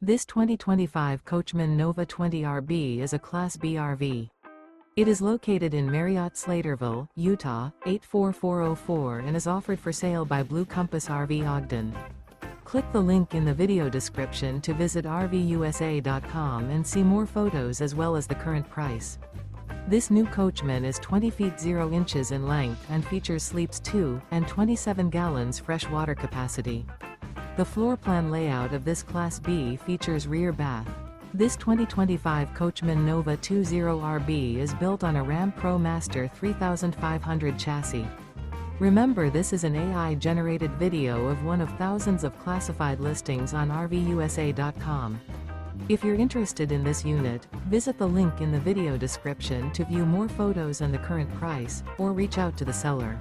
This 2025 Coachmen Nova 20 RB is a Class B RV. It is located in Marriott-Slaterville, Utah, 84404 and is offered for sale by Blue Compass RV Ogden. Click the link in the video description to visit RVUSA.com and see more photos as well as the current price. This new Coachmen is 20 feet 0 inches in length and features sleeps 2 and 27 gallons fresh water capacity. The floor plan layout of this Class B features rear bath. This 2025 Coachmen Nova 20 RB is built on a Ram Pro Master 3500 chassis. Remember, this is an AI-generated video of one of thousands of classified listings on RVUSA.com. If you're interested in this unit, visit the link in the video description to view more photos and the current price, or reach out to the seller.